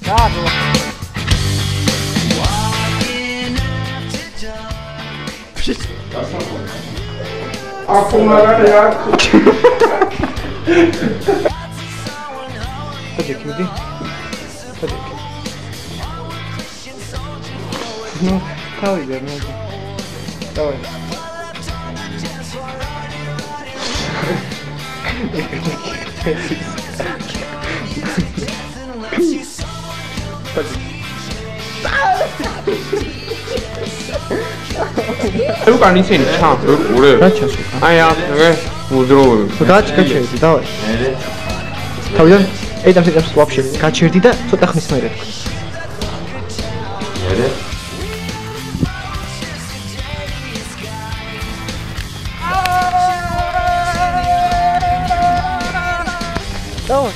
Bravo. Подъехали. Ну, кавы вернул. Давай. Рука не сильно, чам, рука. Кача. А я, удровую. Кача, кача, давай. Თავიდან ედამს ვაფშე გაჩერდი და ცოტა ხნის მერე თქვი. მერე? დავай.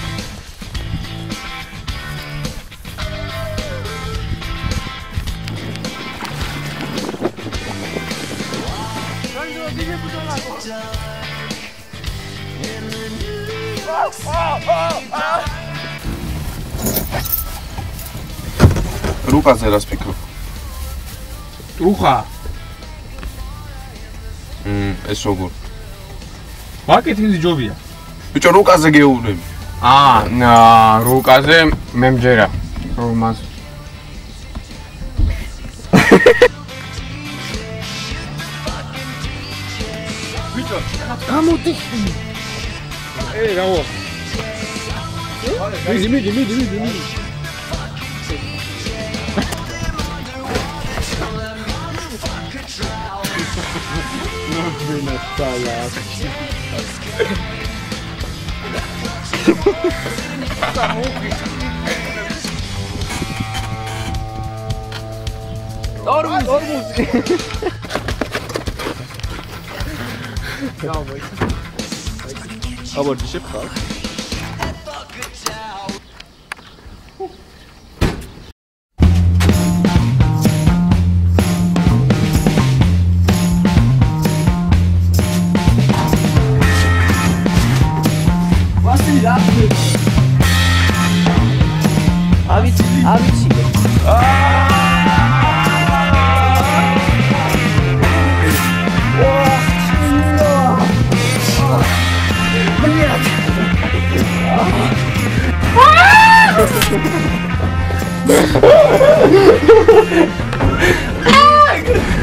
რუკაზე რას ფიქრობ? რუხა. ეს როგორ? მარკეტინგის ჯობია. ბიჭო, რუკაზე გეუბნები. რუკაზე მე მჯერა. რომას. ბიჭო, გამოდი. რაო. მიდი. Dormus. აბორტი შეფხარ. Avici.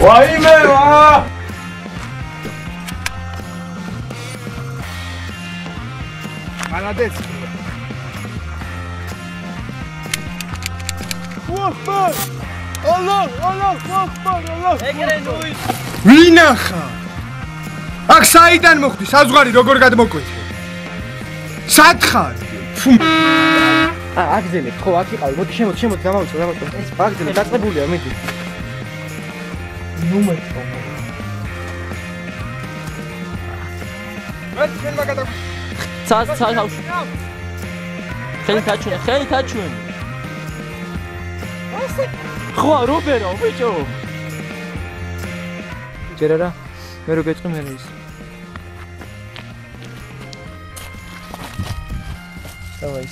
ვაიმე ვა! Молодец. Allah. ეგრე ნუი. ვინახა? აქ საიდან მოხდი? საზღვარი როგორ გადმოკვეთე? სათხარ. აგზელე, ხო, აქ იყავი. მოდი შემოდი, დამავიწო. აგზელე, დაწყებულია, მიდი. ნუ მეწყო. მე ჩვენ მაგადა. ცას ავში. ხელი თაჩვენ. ხო, რობერო, ბიჭო. ჯერა რა. მე რო გეწყი მე ის. დავაი.